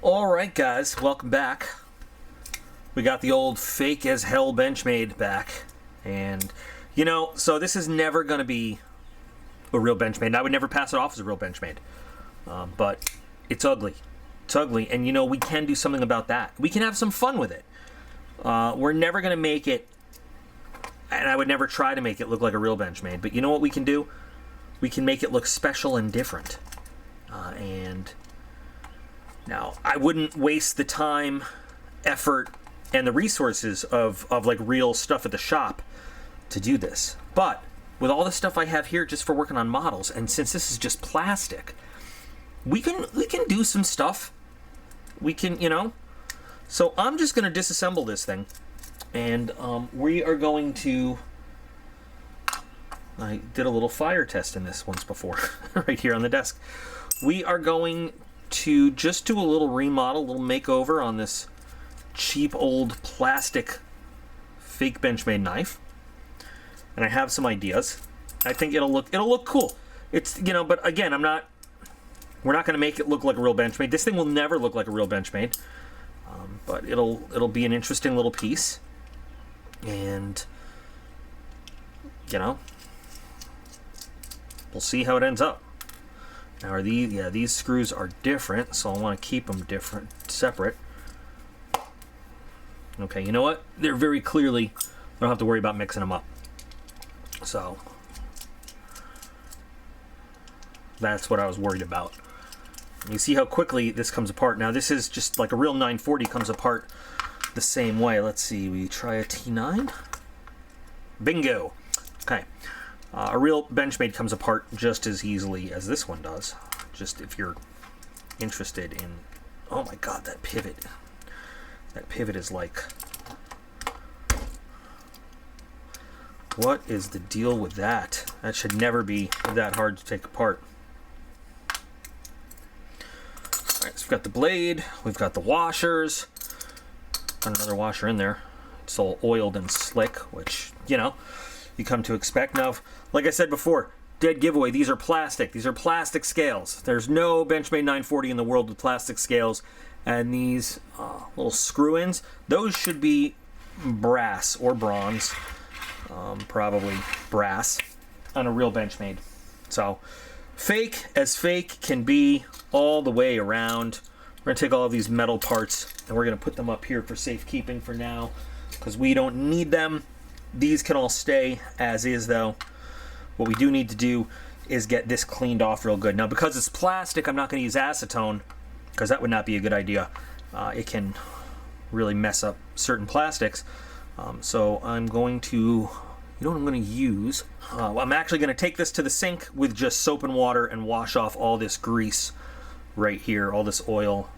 Alright guys, welcome back. We got the old fake as hell Benchmade back. And, you know, so this is never going to be a real Benchmade. And I would never pass it off as a real Benchmade. But it's ugly. It's ugly. And, you know, we can do something about that. We can have some fun with it. We're never going to make it, and I would never try to make it look like a real Benchmade. But you know what we can do? We can make it look special and different. And now, I wouldn't waste the time, effort, and the resources of like real stuff at the shop to do this. But with all the stuff I have here just for working on models, and since this is just plastic, we can do some stuff. We can, you know. So I'm just going to disassemble this thing, and we are going to. I did a little fire test in this once before, right here on the desk. We are going to just do a little remodel, a little makeover on this cheap old plastic fake Benchmade knife, and I have some ideas. I think it'll look cool. It's, you know, but again, we're not going to make it look like a real Benchmade. This thing will never look like a real Benchmade, but it'll be an interesting little piece, and you know, we'll see how it ends up. Now, are these? Yeah, these screws are different, so I want to keep them different, separate. Okay, you know what? They're very clearly, I don't have to worry about mixing them up. So, that's what I was worried about. You see how quickly this comes apart. Now, this is just like a real 940 comes apart the same way. Let's see, we try a T9. Bingo. Okay. A real Benchmade comes apart just as easily as this one does. Just if you're interested in... Oh my god, that pivot. That pivot is like... What is the deal with that? That should never be that hard to take apart. Alright, so we've got the blade, we've got the washers. Got another washer in there. It's all oiled and slick, which, you know, you come to expect. Now, like I said before, dead giveaway, these are plastic. These are plastic scales. There's no Benchmade 940 in the world with plastic scales. And these little screw-ins, those should be brass or bronze. Probably brass on a real Benchmade. So, fake as fake can be all the way around. We're going to take all of these metal parts and we're going to put them up here for safekeeping for now, because we don't need them. These can all stay as is, though. What we do need to do is get this cleaned off real good. Now, because it's plastic, I'm not going to use acetone, because that would not be a good idea. It can really mess up certain plastics. So I'm going to, you know what I'm going to use? I'm actually going to take this to the sink with just soap and water and wash off all this grease right here, all this oil,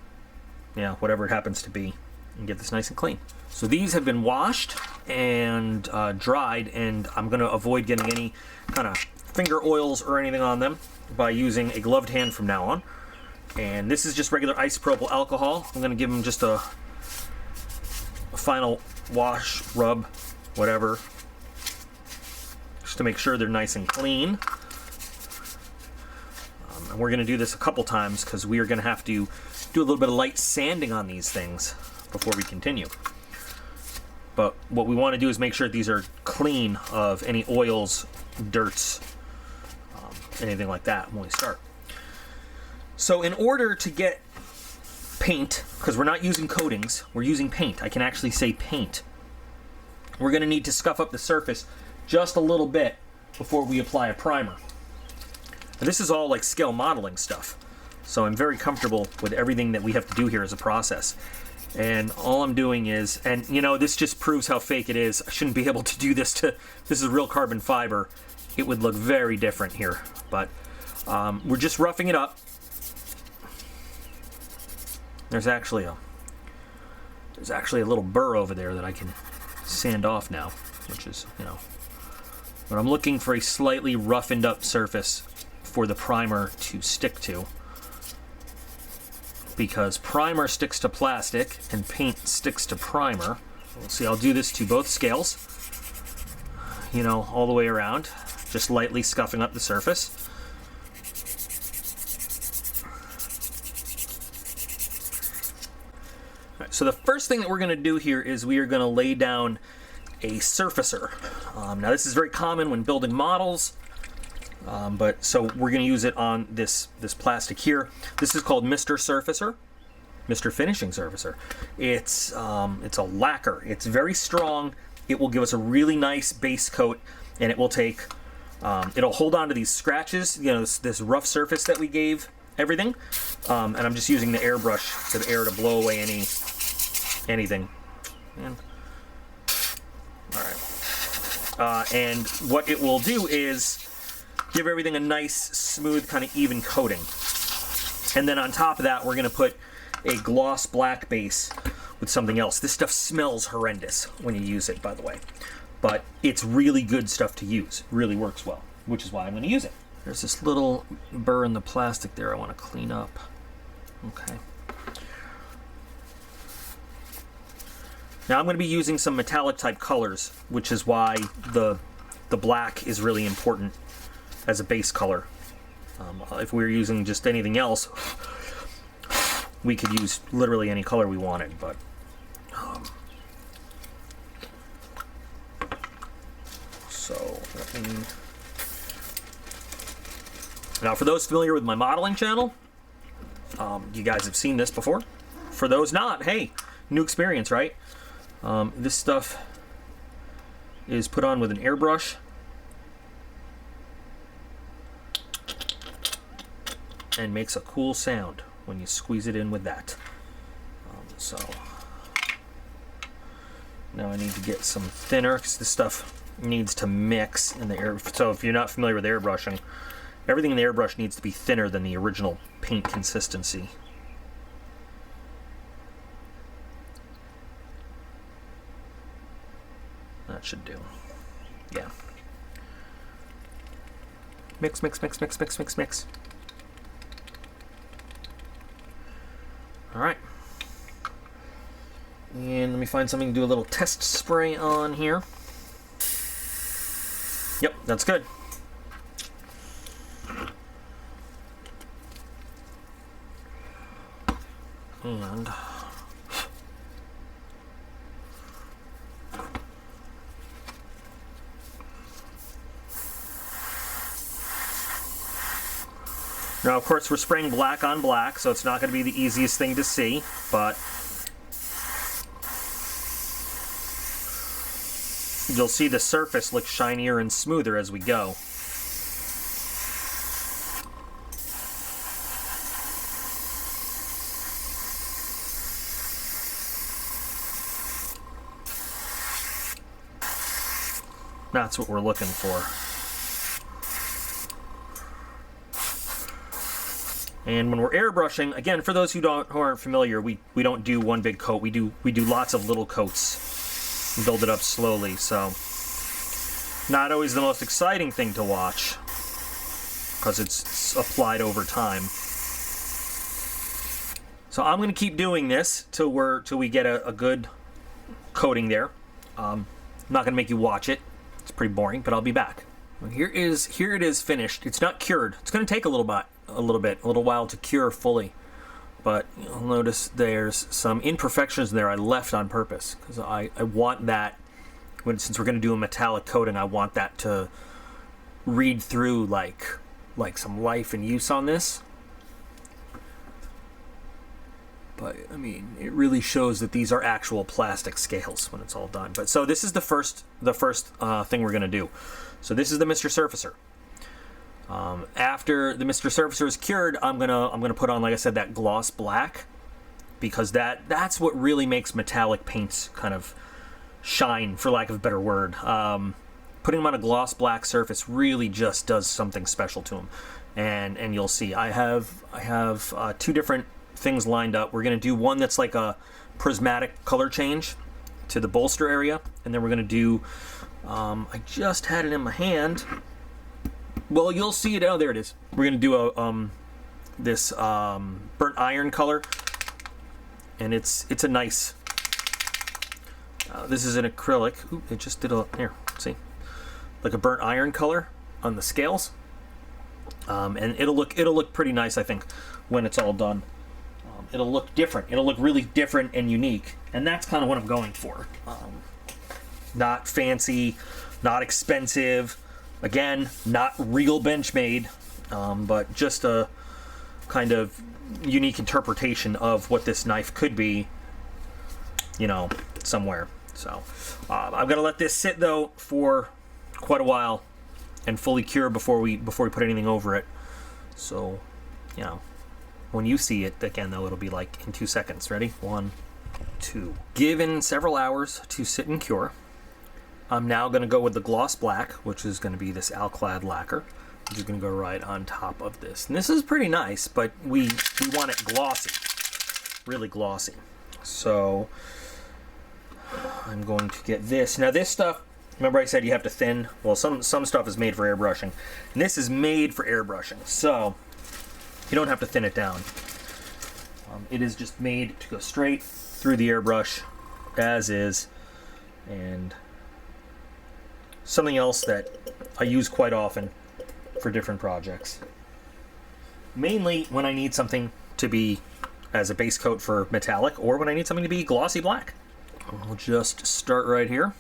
yeah, whatever it happens to be, and get this nice and clean. So these have been washed and dried, and I'm going to avoid getting any kind of finger oils or anything on them by using a gloved hand from now on. And this is just regular isopropyl alcohol. I'm going to give them just a final wash, rub, whatever, just to make sure they're nice and clean. And we're going to do this a couple times because we are going to have to do a little bit of light sanding on these things before we continue. But what we want to do is make sure these are clean of any oils, dirts, anything like that when we start. So in order to get paint, because we're not using coatings, we're using paint. I can actually say paint. We're going to need to scuff up the surface just a little bit before we apply a primer. And this is all like scale modeling stuff. So I'm very comfortable with everything that we have to do here as a process. And all I'm doing is, and you know, this just proves how fake it is. I shouldn't be able to do this this is real carbon fiber. It would look very different here. But we're just roughing it up. There's actually a little burr over there that I can sand off now, which is, you know. But I'm looking for a slightly roughened up surface for the primer to stick to, because primer sticks to plastic and paint sticks to primer. We'll see, I'll do this to both scales, you know, all the way around, just lightly scuffing up the surface. Right, so the first thing that we're going to do here is we are going to lay down a surfacer. Now this is very common when building models, but so we're going to use it on this plastic here. This is called Mr. Surfacer, Mr. Finishing Surfacer. It's a lacquer. It's very strong. It will give us a really nice base coat, and it will take it'll hold on to these scratches, you know, this rough surface that we gave everything. And I'm just using the airbrush for the air to blow away anything. And, all right. And what it will do is give everything a nice, smooth, kind of even coating. And then on top of that, we're going to put a gloss black base with something else. This stuff smells horrendous when you use it, by the way. But it's really good stuff to use. Really works well, which is why I'm going to use it. There's this little burr in the plastic there I want to clean up. Okay. Now I'm going to be using some metallic type colors, which is why the black is really important as a base color. If we were using just anything else, we could use literally any color we wanted, but so let me... Now for those familiar with my modeling channel, you guys have seen this before. For those not, hey, new experience, right? This stuff is put on with an airbrush and makes a cool sound when you squeeze it in with that. So now I need to get some thinner because this stuff needs to mix in the air. So if you're not familiar with airbrushing, everything in the airbrush needs to be thinner than the original paint consistency. That should do. Yeah. Mix, mix, mix, mix, mix, mix, mix. All right. And let me find something to do a little test spray on here. Yep, that's good. And now, of course, we're spraying black on black, so it's not going to be the easiest thing to see, but you'll see the surface look shinier and smoother as we go. That's what we're looking for. And when we're airbrushing, again, for those who aren't familiar, we don't do one big coat. We do lots of little coats and build it up slowly. So not always the most exciting thing to watch because it's applied over time. So I'm going to keep doing this till we get a good coating there. I'm not going to make you watch it. It's pretty boring, but I'll be back. Here it is finished. It's not cured. It's going to take a little while to cure fully. But you'll notice there's some imperfections there I left on purpose because I want that, since we're going to do a metallic coating, I want that to read through like some life and use on this. But I mean, it really shows that these are actual plastic scales when it's all done. But so this is the first thing we're going to do. So this is the Mr. Surfacer. After the Mr. Surfacer is cured, I'm gonna put on, like I said, that gloss black, because that's what really makes metallic paints kind of shine, for lack of a better word. Putting them on a gloss black surface really just does something special to them, and you'll see. I have two different things lined up. We're gonna do one that's like a prismatic color change to the bolster area, and then we're gonna do. I just had it in my hand. Well, you'll see it. Oh, there it is. We're gonna do a this burnt iron color, and it's a nice. This is an acrylic. Ooh, it just did a here. See, like a burnt iron color on the scales, and it'll look pretty nice, I think, when it's all done. it'll look different. It'll look really different and unique. And that's kind of what I'm going for. Not fancy, not expensive. Again, not real Benchmade, but just a kind of unique interpretation of what this knife could be, you know, somewhere. So I'm gonna let this sit though for quite a while and fully cure before we put anything over it. So, you know, when you see it again though, it'll be like in 2 seconds. Ready? 1, 2. Given several hours to sit and cure, I'm now going to go with the gloss black, which is going to be this alclad lacquer, which is going to go right on top of this. And this is pretty nice, but we want it glossy, really glossy. So I'm going to get this. Now this stuff, remember I said you have to thin? Well, some stuff is made for airbrushing, and this is made for airbrushing, so you don't have to thin it down. It is just made to go straight through the airbrush as is. And something else that I use quite often for different projects. Mainly when I need something to be as a base coat for metallic, or when I need something to be glossy black. We'll just start right here.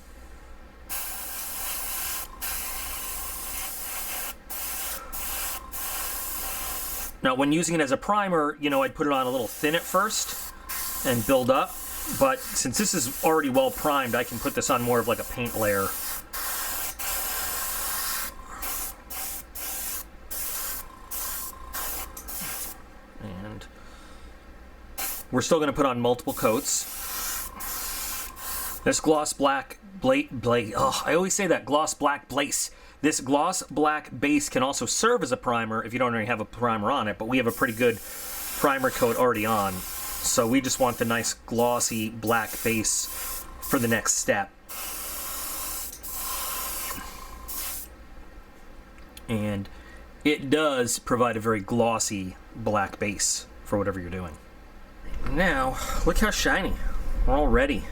Now when using it as a primer, you know, I'd put it on a little thin at first and build up. But since this is already well primed, I can put this on more of like a paint layer. And we're still going to put on multiple coats. This gloss black I always say that, gloss black blaze. This gloss black base can also serve as a primer if you don't already have a primer on it, but we have a pretty good primer coat already on. So we just want the nice glossy black base for the next step. And it does provide a very glossy black base for whatever you're doing. Now, look how shiny. We're all ready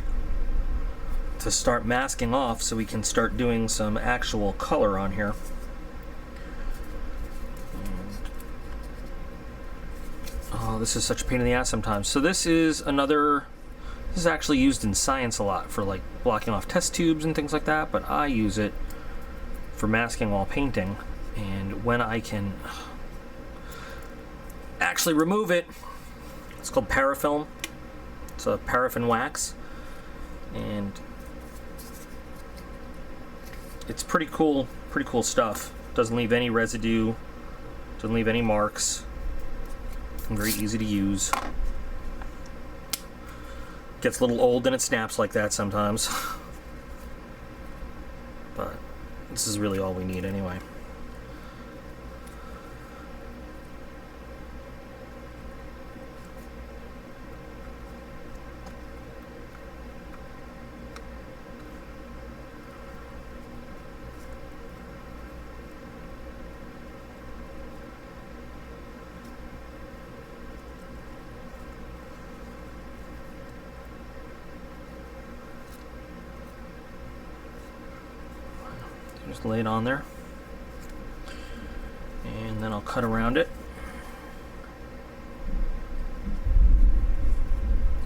to start masking off so we can start doing some actual color on here. Oh, this is such a pain in the ass sometimes. So this is actually used in science a lot for like blocking off test tubes and things like that, but I use it for masking while painting. And when I can actually remove it, it's called parafilm. It's a paraffin wax, and it's pretty cool stuff. Doesn't leave any residue, doesn't leave any marks. Very easy to use. Gets a little old and it snaps like that sometimes. But this is really all we need anyway. Just lay it on there, and then I'll cut around it.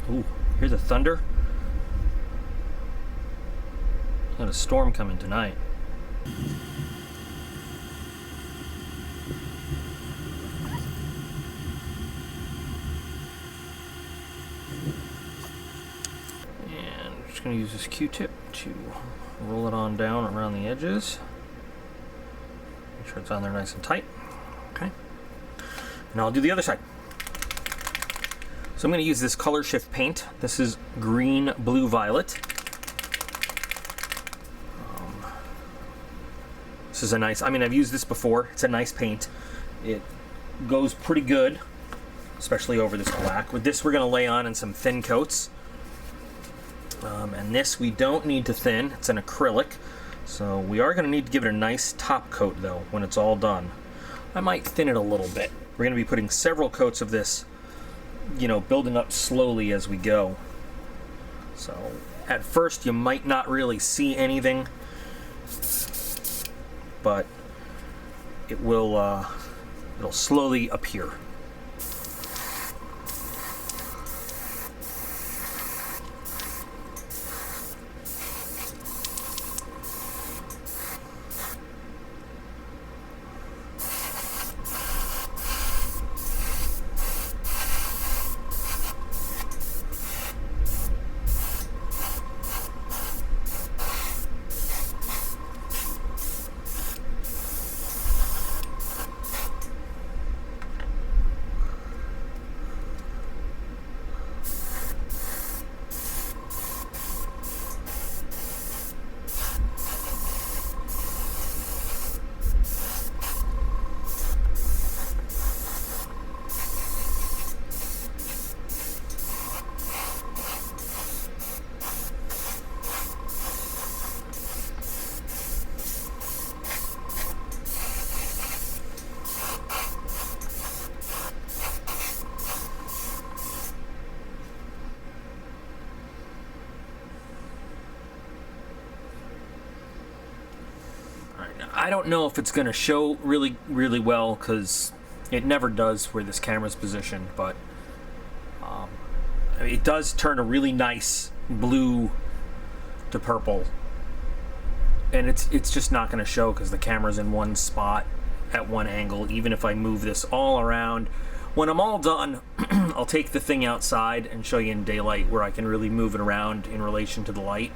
Ooh, hear the thunder? Got a storm coming tonight. And I'm just going to use this Q-tip to roll it on down around the edges. Make sure it's on there nice and tight. Okay. And I'll do the other side. So I'm going to use this color shift paint. This is green, blue, violet. This is a nice, I mean, I've used this before. It's a nice paint. It goes pretty good, especially over this black. With this, we're going to lay on in some thin coats. And this we don't need to thin. It's an acrylic. So we are going to need to give it a nice top coat, though, when it's all done. I might thin it a little bit. We're going to be putting several coats of this, you know, building up slowly as we go. So at first you might not really see anything, but it will it'll slowly appear. I don't know if it's going to show really, really well, because it never does where this camera's positioned, but I mean, it does turn a really nice blue to purple, and it's just not going to show because the camera's in one spot at one angle. Even if I move this all around, when I'm all done, I'll take the thing outside and show you in daylight where I can really move it around in relation to the light,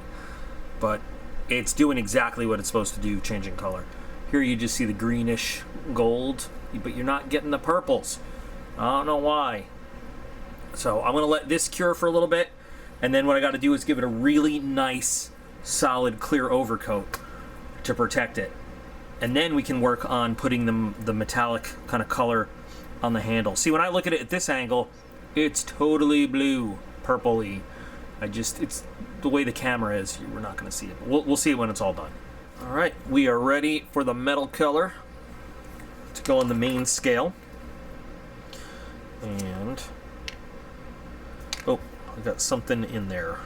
but it's doing exactly what it's supposed to do, changing color. Here you just see the greenish gold, but you're not getting the purples. I don't know why. So I'm going to let this cure for a little bit, and then what I got to do is give it a really nice, solid, clear overcoat to protect it. And then we can work on putting the metallic kind of color on the handle. See, when I look at it at this angle, it's totally blue, purpley. It's the way the camera is, we're not going to see it. We'll see it when it's all done. All right, we are ready for the metal color to go on the main scale. And oh, I got something in there.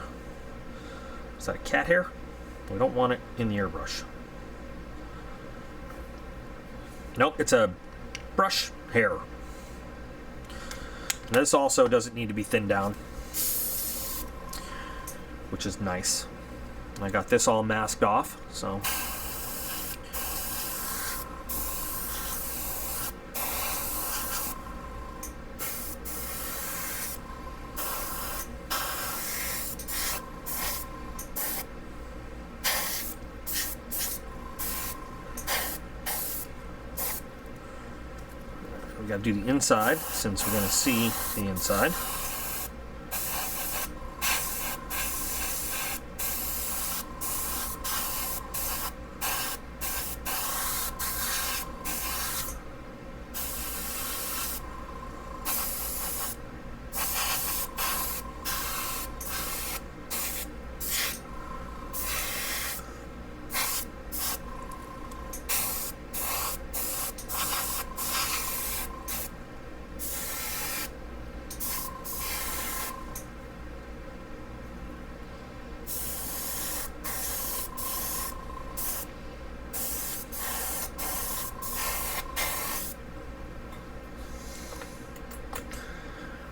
Is that a cat hair? We don't want it in the airbrush. Nope, it's a brush hair. And this also doesn't need to be thinned down, which is nice. I got this all masked off, so. We got to do the inside since we're going to see the inside.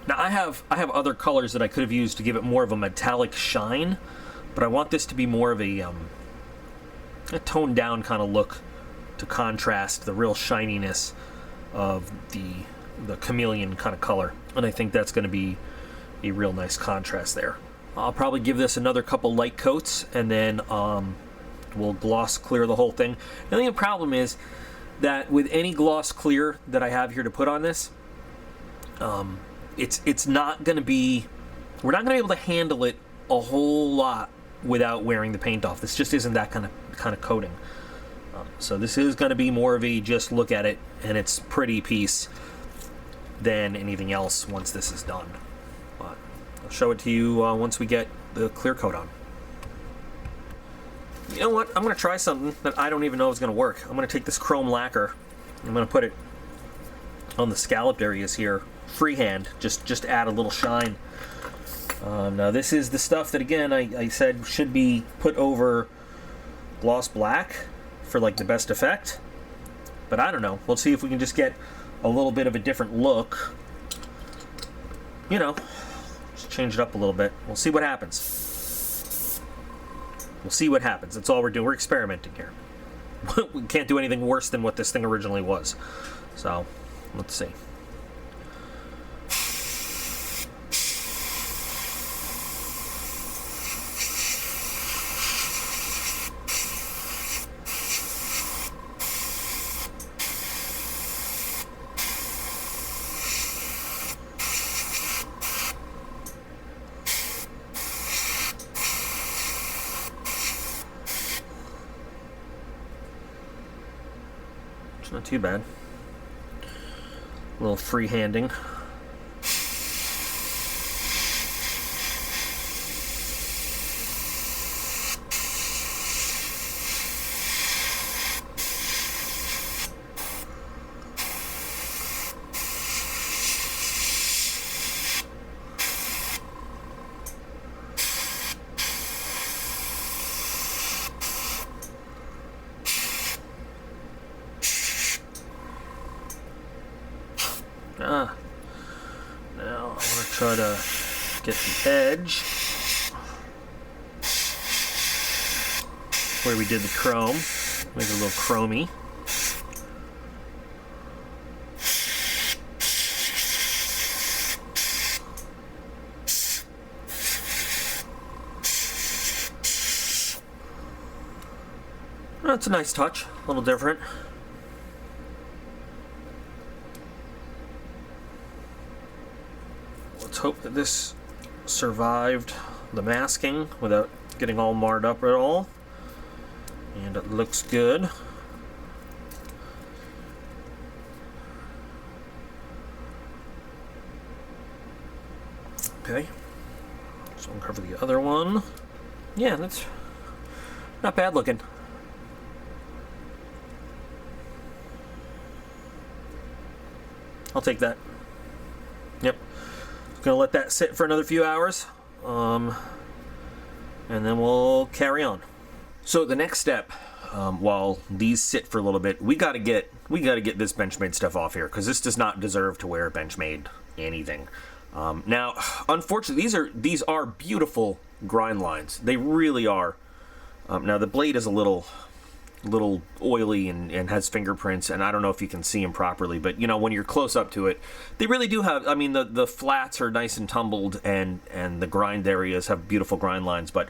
Now I have other colors that I could have used to give it more of a metallic shine, but I want this to be more of a toned down kind of look to contrast the real shininess of the chameleon kind of color, and I think that's going to be a real nice contrast there. I'll probably give this another couple light coats, and then we'll gloss clear the whole thing. The only problem is that with any gloss clear that I have here to put on this, it's not going to be, we're not going to be able to handle it a whole lot without wearing the paint off. This just isn't that kind of coating. So this is going to be more of a just look at it and it's pretty piece than anything else once this is done. But I'll show it to you once we get the clear coat on. You know what? I'm going to try something that I don't even know is going to work. I'm going to take this chrome lacquer. I'm going to put it on the scalloped areas here, freehand, just add a little shine. Now this is the stuff that, again, I said should be put over gloss black for like the best effect, but I don't know. We'll see if we can just get a little bit of a different look. You know, just change it up a little bit. We'll see what happens. We'll see what happens. That's all we're doing. We're experimenting here. We can't do anything worse than what this thing originally was. So, let's see. It's not too bad. A little free-handing. get the edge where we did the chrome. Make it a little chromey. That's a nice touch, a little different. Let's hope that this survived the masking without getting all marred up at all. And it looks good. Okay, so I'll cover the other one. Yeah, that's not bad looking. I'll take that. Yep. Gonna let that sit for another few hours, and then we'll carry on. So the next step, while these sit for a little bit, we gotta get this Benchmade stuff off here, because this does not deserve to wear Benchmade anything. Now, unfortunately, these are beautiful grind lines. They really are. Now the blade is a little oily and has fingerprints, and I don't know if you can see them properly, but you know, when you're close up to it, they really do have, I mean, the flats are nice and tumbled, and the grind areas have beautiful grind lines, but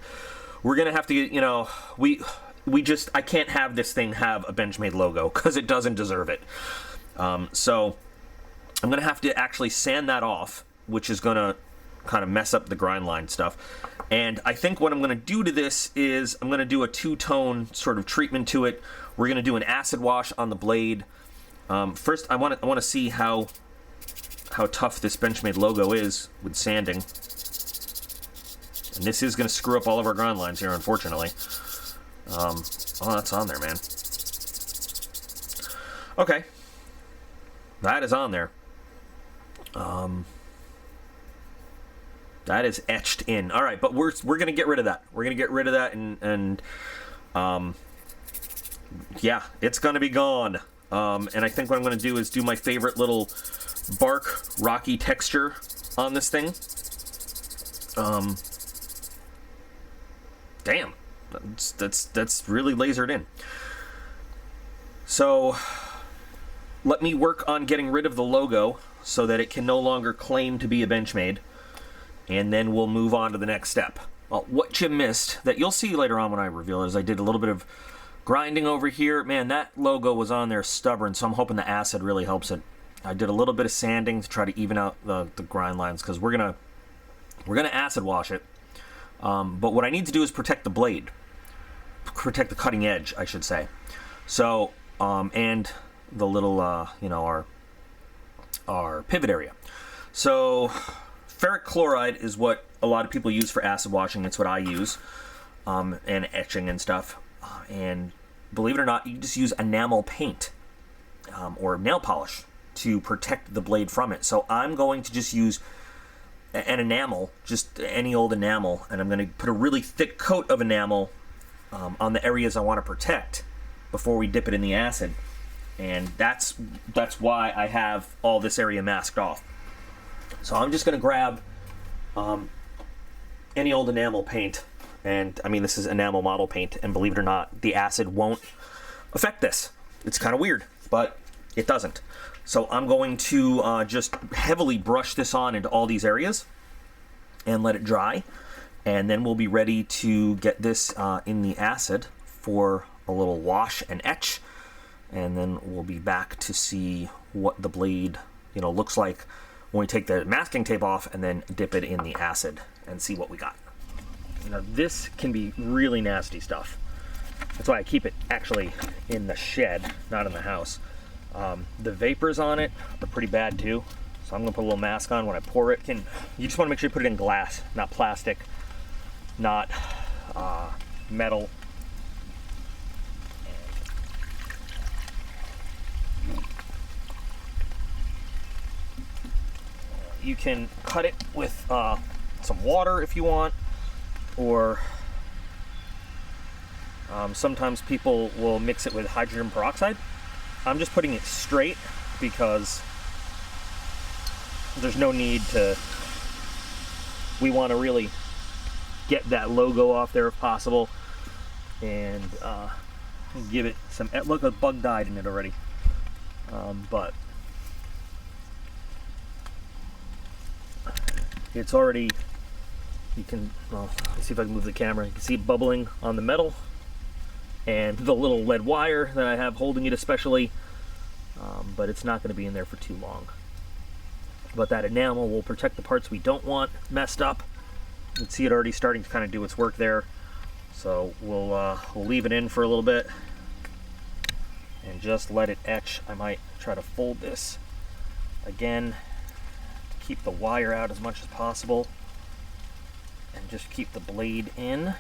we're gonna have to, you know, I can't have this thing have a Benchmade logo, because it doesn't deserve it. So I'm gonna have to actually sand that off, which is gonna kind of mess up the grind line stuff. And I think what I'm going to do to this is I'm going to do a two-tone sort of treatment to it. We're going to do an acid wash on the blade. First, I want to see how tough this Benchmade logo is with sanding. And this is going to screw up all of our grind lines here, unfortunately. Oh, that's on there, man. Okay, that is on there. That is etched in. All right, but we're gonna get rid of that. We're gonna get rid of that, and yeah, it's gonna be gone. And I think what I'm gonna do is do my favorite little bark rocky texture on this thing. Damn, that's really lasered in. So let me work on getting rid of the logo so that it can no longer claim to be a Benchmade. And then we'll move on to the next step. Well, what you missed, that you'll see later on when I reveal it, is I did a little bit of grinding over here. Man, that logo was on there stubborn, so I'm hoping the acid really helps it. I did a little bit of sanding to try to even out the grind lines, because we're gonna acid wash it. But what I need to do is protect the blade, protect the cutting edge, I should say. So, and the little, you know, our pivot area. So ferric chloride is what a lot of people use for acid washing. It's what I use, and etching and stuff. And believe it or not, you can just use enamel paint or nail polish to protect the blade from it. So I'm going to just use an enamel, just any old enamel, and I'm going to put a really thick coat of enamel on the areas I want to protect before we dip it in the acid. And that's why I have all this area masked off. So I'm just going to grab any old enamel paint, and I mean, this is enamel model paint, and believe it or not, the acid won't affect this. It's kind of weird, but it doesn't. So I'm going to just heavily brush this on into all these areas and let it dry, and then we'll be ready to get this in the acid for a little wash and etch, and then we'll be back to see what the blade, you know, looks like when we take the masking tape off and then dip it in the acid and see what we got. You know, this can be really nasty stuff. That's why I keep it actually in the shed, not in the house. The vapors on it are pretty bad too, so I'm gonna put a little mask on when I pour it. You just wanna make sure you put it in glass, not plastic, not metal. You can cut it with some water if you want, or sometimes people will mix it with hydrogen peroxide. I'm just putting it straight because there's no need to we want to really get that logo off there if possible, and give it some, look, a bug died in it already, but it's already, you can, well, let's see if I can move the camera. You can see it bubbling on the metal and the little lead wire that I have holding it especially, but it's not going to be in there for too long. But that enamel will protect the parts we don't want messed up. You can see it already starting to kind of do its work there. So we'll leave it in for a little bit and just let it etch. I might try to fold this again to keep the wire out as much as possible and just keep the blade in.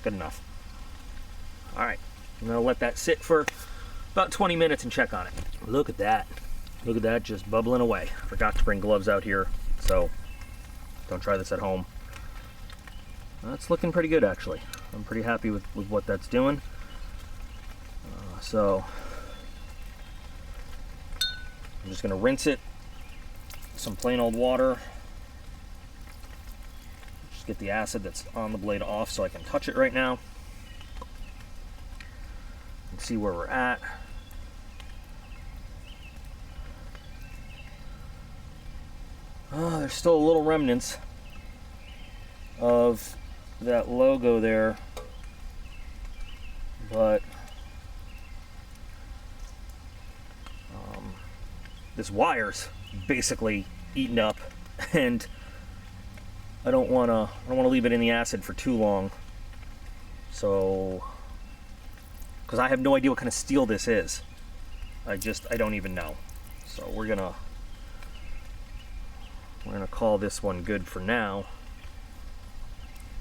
Good enough. All right, I'm gonna let that sit for about 20 minutes and check on it. Look at that. Look at that, just bubbling away. Forgot to bring gloves out here, so don't try this at home. That's looking pretty good, actually. I'm pretty happy with what that's doing. So I'm just gonna rinse it, some plain old water. Just get the acid that's on the blade off so I can touch it right now. And see where we're at. Oh, there's still a little remnants of that logo there, but this wire's basically eaten up, and I don't want to leave it in the acid for too long. So, because I have no idea what kind of steel this is, I don't even know. So we're gonna call this one good for now.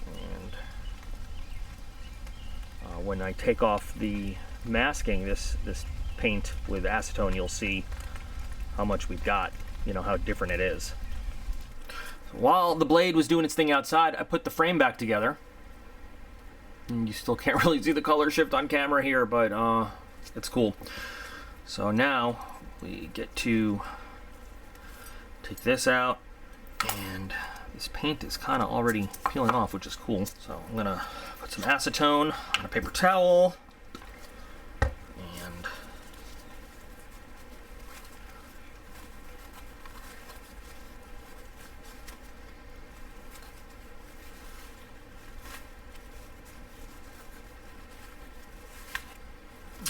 And when I take off the masking, this paint with acetone, you'll see how much we've got, you know, how different it is. So while the blade was doing its thing outside, I put the frame back together. And you still can't really see the color shift on camera here, but it's cool. So now we get to take this out, and this paint is kind of already peeling off, which is cool. So I'm gonna put some acetone on a paper towel,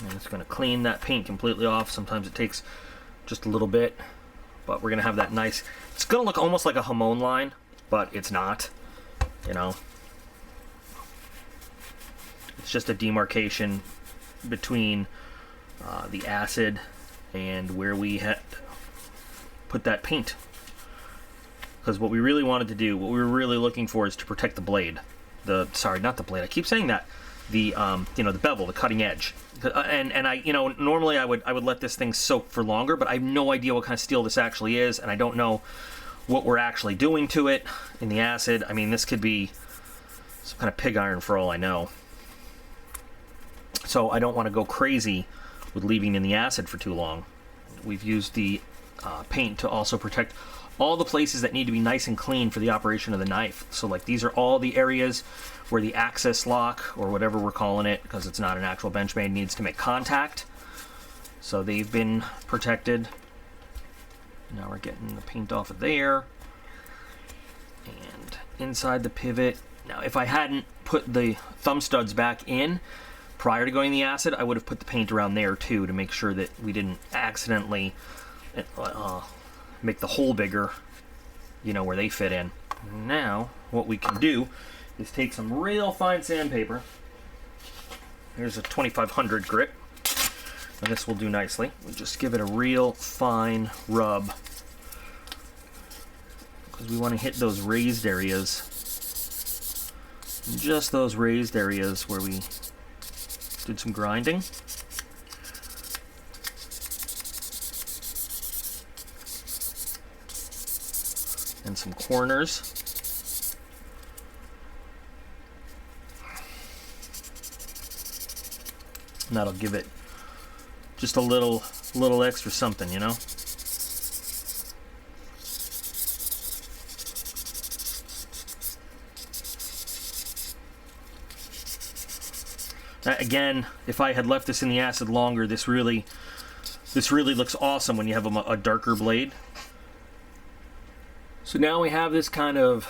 and it's going to clean that paint completely off. Sometimes it takes just a little bit, but we're going to have that nice, it's going to look almost like a Hamon line, but it's not, you know. It's just a demarcation between the acid and where we had put that paint. Because what we really wanted to do, what we were really looking for, is to protect the blade. Sorry, not the blade. I keep saying that. The you know, the bevel, the cutting edge. And I, you know, normally I would let this thing soak for longer, but I have no idea what kind of steel this actually is, and I don't know what we're actually doing to it in the acid. I mean, this could be some kind of pig iron for all I know. So I don't want to go crazy with leaving in the acid for too long. We've used the paint to also protect all the places that need to be nice and clean for the operation of the knife. So like, these are all the areas where the access lock, or whatever we're calling it, because it's not an actual Benchmade, needs to make contact. So they've been protected. Now we're getting the paint off of there. And inside the pivot. Now if I hadn't put the thumb studs back in prior to going in the acid, I would have put the paint around there too, to make sure that we didn't accidentally make the hole bigger, you know, where they fit in. Now what we can do is take some real fine sandpaper. Here's a 2500 grit, and this will do nicely. We just give it a real fine rub, because we want to hit those raised areas, just those raised areas where we did some grinding. And some corners. And that'll give it Just a little extra something, you know? Again, if I had left this in the acid longer, this really looks awesome when you have a darker blade. So now we have this kind of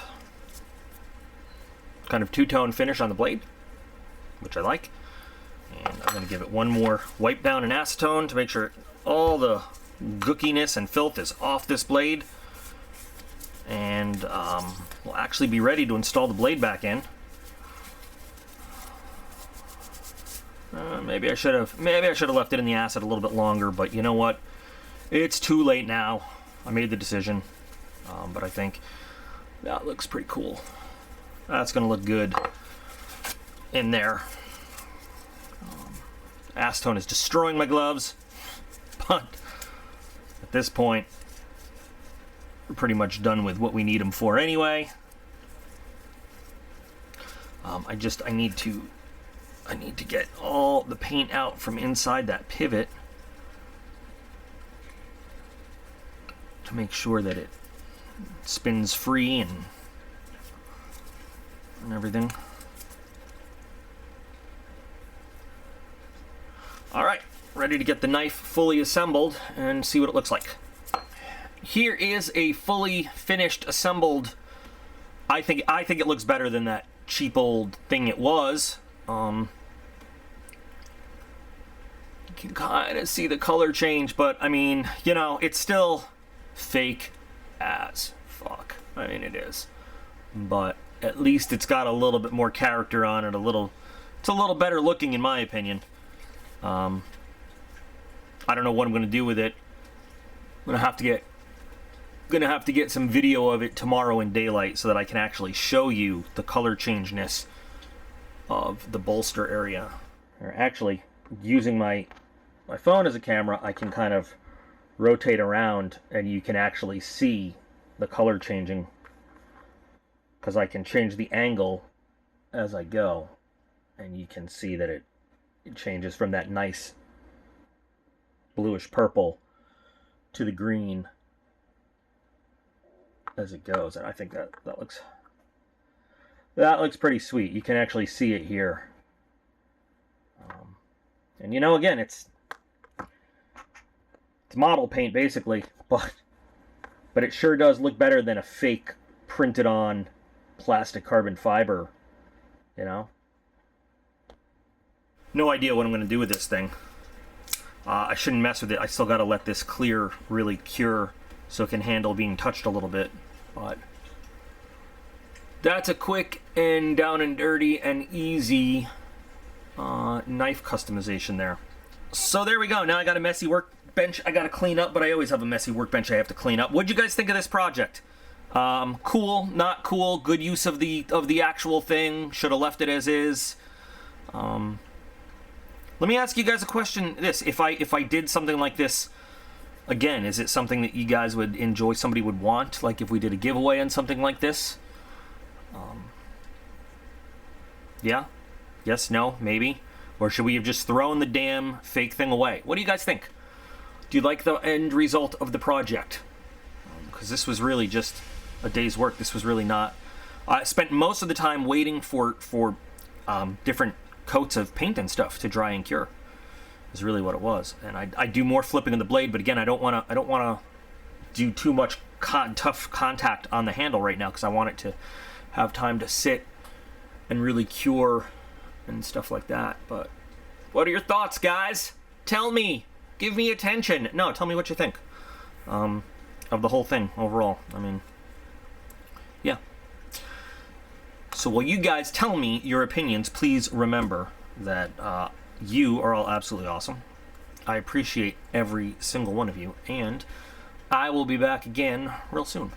two-tone finish on the blade, which I like. And I'm going to give it one more wipe down in acetone to make sure all the gookiness and filth is off this blade. And we'll actually be ready to install the blade back in. Maybe I should have left it in the acid a little bit longer, but you know what? It's too late now. I made the decision, but I think that looks pretty cool. That's going to look good in there. Acetone is destroying my gloves, but at this point, we're pretty much done with what we need them for anyway. I need to get all the paint out from inside that pivot to make sure that it spins free and everything. Alright, ready to get the knife fully assembled and see what it looks like. Here is a fully finished, assembled. I think it looks better than that cheap old thing it was. You can kind of see the color change, but I mean, you know, it's still fake as fuck. I mean, it is. But at least it's got a little bit more character on it. It's a little better looking in my opinion. I don't know what I'm going to do with it. I'm going to have to get some video of it tomorrow in daylight so that I can actually show you the color changeness of the bolster area. Or actually, using my phone as a camera, I can kind of rotate around and you can actually see the color changing because I can change the angle as I go, and you can see that it changes from that nice bluish purple to the green as it goes, and I think that looks pretty sweet. You can actually see it here, and you know, again, it's model paint basically, but it sure does look better than a fake printed on plastic carbon fiber, you know. No idea what I'm going to do with this thing. I shouldn't mess with it. I still got to let this really cure, so it can handle being touched a little bit. But that's a quick and down and dirty and easy knife customization there. So there we go. Now I got a messy workbench I got to clean up, but I always have a messy workbench I have to clean up. What'd you guys think of this project? Cool, not cool, good use of the actual thing, should have left it as is. Let me ask you guys a question. If I did something like this again, is it something that you guys would enjoy, somebody would want? Like if we did a giveaway on something like this? Yeah? Yes, no, maybe? Or should we have just thrown the damn fake thing away? What do you guys think? Do you like the end result of the project? Because this was really just a day's work. This was really not... I spent most of the time waiting for different coats of paint and stuff to dry and cure. Is really what it was. And I do more flipping of the blade, but again, I don't want to do too much tough contact on the handle right now because I want it to have time to sit and really cure and stuff like that. But what are your thoughts, guys? Tell me. Give me attention. No, tell me what you think of the whole thing overall. I mean, yeah. So while you guys tell me your opinions, please remember that you are all absolutely awesome. I appreciate every single one of you, and I will be back again real soon.